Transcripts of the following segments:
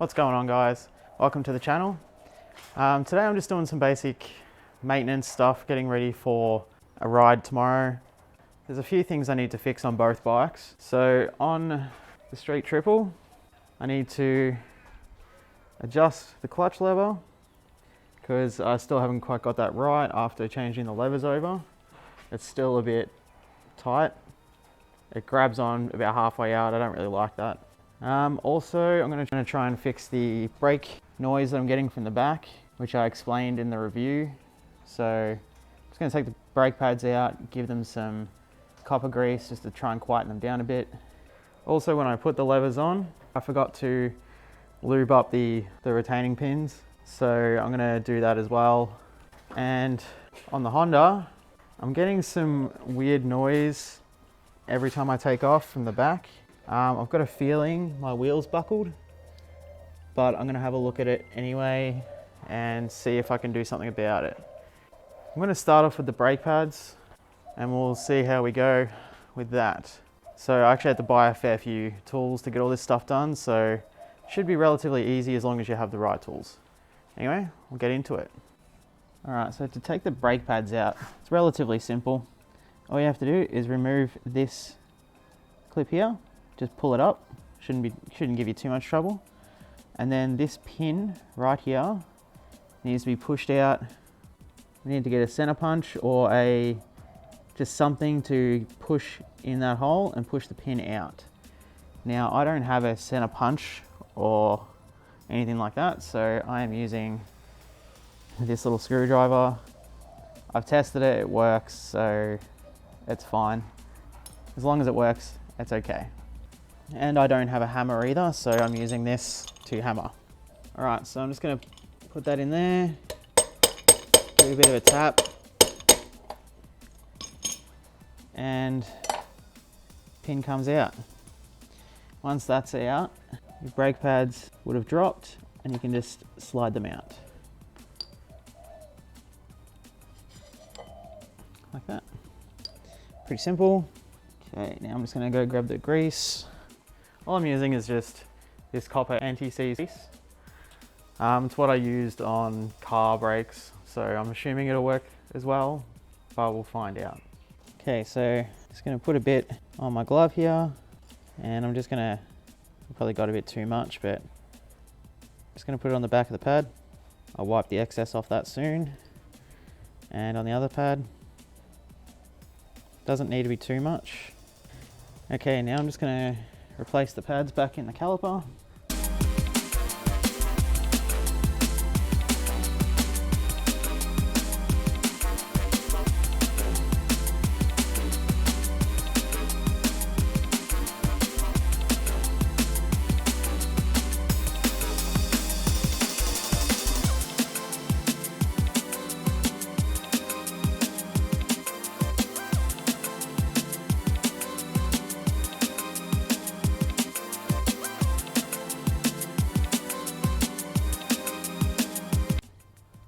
What's going on, guys? Welcome to the channel. Today I'm just doing some basic maintenance stuff, getting ready for a ride tomorrow. There's a few things I need to fix on both bikes. So on the Street Triple, I need to adjust the clutch lever because I still haven't quite got that right after changing the levers over. It's still a bit tight. It grabs on about halfway out. I don't really like that. Also, I'm going to try and fix the brake noise that I'm getting from the back, which I explained in the review. So I'm just going to take the brake pads out, give them some copper grease just to try and quieten them down a bit. Also, when I put the levers on, I forgot to lube up the retaining pins. So I'm going to do that as well. And on the Honda, I'm getting some weird noise every time I take off from the back. I've got a feeling my wheel's buckled, but I'm gonna have a look at it anyway and see if I can do something about it. I'm gonna start off with the brake pads and we'll see how we go with that. So I actually had to buy a fair few tools to get all this stuff done, so it should be relatively easy as long as you have the right tools. Anyway, we'll get into it. All right, so to take the brake pads out, it's relatively simple. All you have to do is remove this clip here, just pull it up, shouldn't give you too much trouble. And then this pin right here needs to be pushed out. We need to get a center punch or just something to push in that hole and push the pin out. Now I don't have a center punch or anything like that, so I am using this little screwdriver. I've tested it, it works, so it's fine. As long as it works, it's okay. And I don't have a hammer either, so I'm using this to hammer. All right, so I'm just gonna put that in there, give it a bit of a tap, and pin comes out. Once that's out, your brake pads would have dropped and you can just slide them out. Like that. Pretty simple. Okay, now I'm just gonna go grab the grease. All I'm using is just this copper anti-seize grease. It's what I used on car brakes, so I'm assuming it'll work as well, but we'll find out. Okay, so just gonna put a bit on my glove here, and I'm just gonna, I probably got a bit too much, but just gonna put it on the back of the pad. I'll wipe the excess off that soon. And on the other pad, doesn't need to be too much. Okay, now I'm just gonna replace the pads back in the caliper.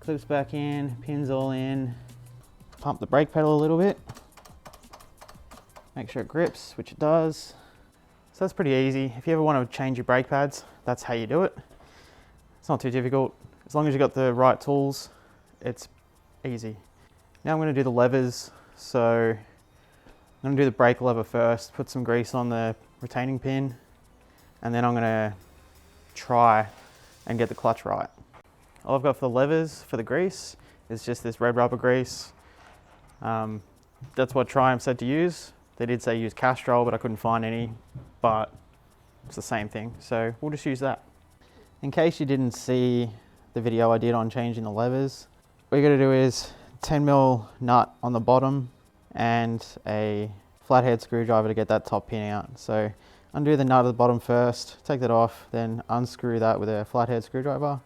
Clips back in, pins all in. Pump the brake pedal a little bit. Make sure it grips, which it does. So that's pretty easy. If you ever want to change your brake pads, that's how you do it. It's not too difficult. As long as you've got the right tools, it's easy. Now I'm going to do the levers. So I'm going to do the brake lever first, put some grease on the retaining pin, and then I'm going to try and get the clutch right. All I've got for the levers, for the grease, is just this red rubber grease. That's what Triumph said to use. They did say use Castrol, but I couldn't find any, but it's the same thing. So we'll just use that. In case you didn't see the video I did on changing the levers, what you gotta do is 10mm nut on the bottom and a flathead screwdriver to get that top pin out. So undo the nut at the bottom first, take that off, then unscrew that with a flathead screwdriver,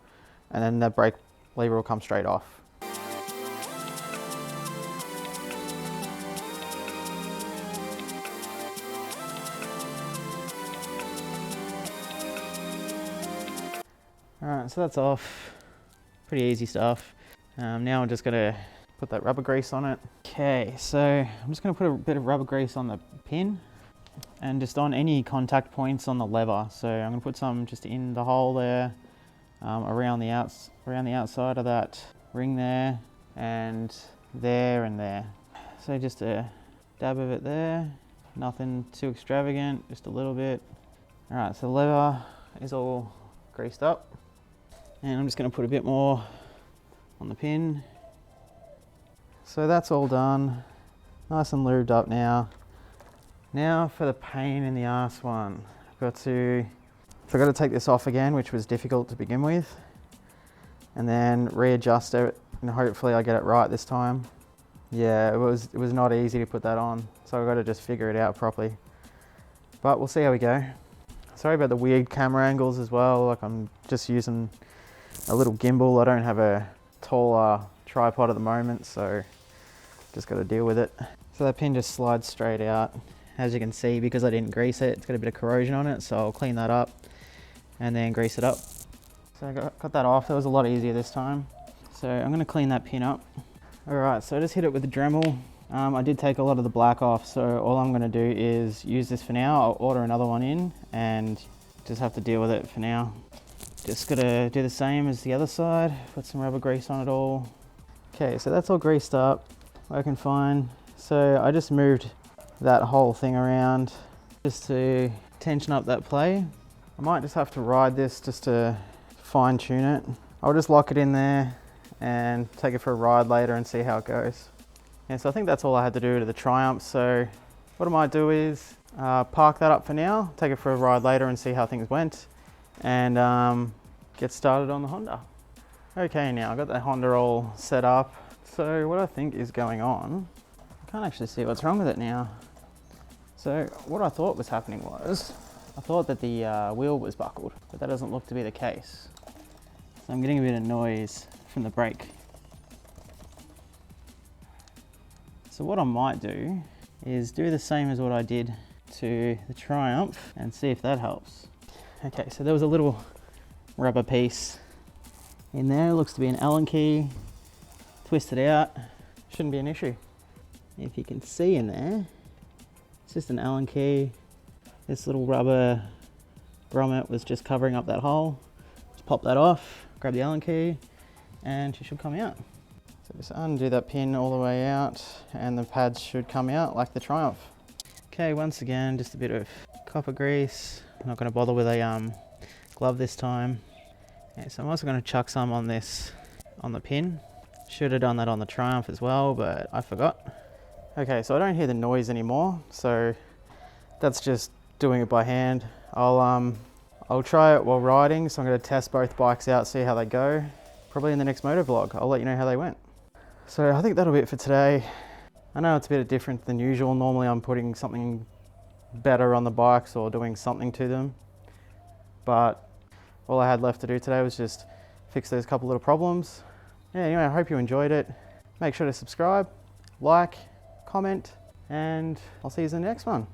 and then the brake lever will come straight off. Alright, so that's off. Pretty easy stuff. Now I'm just gonna put that rubber grease on it. Okay, so I'm just gonna put a bit of rubber grease on the pin, and just on any contact points on the lever. So I'm going to put some just in the hole there, around the outside of that ring there, and there. So just a dab of it there, nothing too extravagant, just a little bit. All right, so the lever is all greased up, and I'm just going to put a bit more on the pin. So that's all done, nice and lubed up now. Now for the pain in the ass one. I've got to take this off again, which was difficult to begin with, and then readjust it, and hopefully I get it right this time. Yeah, it was not easy to put that on, so I've got to just figure it out properly. But we'll see how we go. Sorry about the weird camera angles as well, like I'm just using a little gimbal. I don't have a taller tripod at the moment, so just got to deal with it. So that pin just slides straight out. As you can see, because I didn't grease it, it's got a bit of corrosion on it, so I'll clean that up and then grease it up. So I got that off. That was a lot easier this time. So I'm going to clean that pin up. Alright, so I just hit it with the Dremel. I did take a lot of the black off, so all I'm going to do is use this for now. I'll order another one in and just have to deal with it for now. Just got to do the same as the other side, put some rubber grease on it all. Okay, so that's all greased up, working fine. So I just moved that whole thing around just to tension up that play. I might just have to ride this just to fine tune it. I'll just lock it in there and take it for a ride later and see how it goes. Yeah, so I think that's all I had to do to the Triumph. So what I might do is park that up for now, take it for a ride later and see how things went, and get started on the Honda. Okay, now I've got the Honda all set up. So what I think is going on, I can't actually see what's wrong with it now. So what I thought was happening was, I thought that the wheel was buckled, but that doesn't look to be the case. So I'm getting a bit of noise from the brake. So what I might do is do the same as what I did to the Triumph and see if that helps. Okay, so there was a little rubber piece in there, looks to be an Allen key, twisted out, shouldn't be an issue. If you can see in there, it's just an Allen key. This little rubber grommet was just covering up that hole. Just pop that off, grab the Allen key, and she should come out. So just undo that pin all the way out, and the pads should come out like the Triumph. Okay, once again, just a bit of copper grease. I'm not going to bother with a glove this time. Okay, so I'm also going to chuck some on this, on the pin. Should have done that on the Triumph as well, but I forgot. Okay, so I don't hear the noise anymore, so that's just doing it by hand. I'll try it while riding, so I'm going to test both bikes out, see how they go. Probably in the next moto vlog, I'll let you know how they went. So I think that'll be it for today. I know it's a bit different than usual. Normally I'm putting something better on the bikes or doing something to them, but all I had left to do today was just fix those couple little problems. Yeah, anyway, I hope you enjoyed it. Make sure to subscribe, like, comment, and I'll see you in the next one.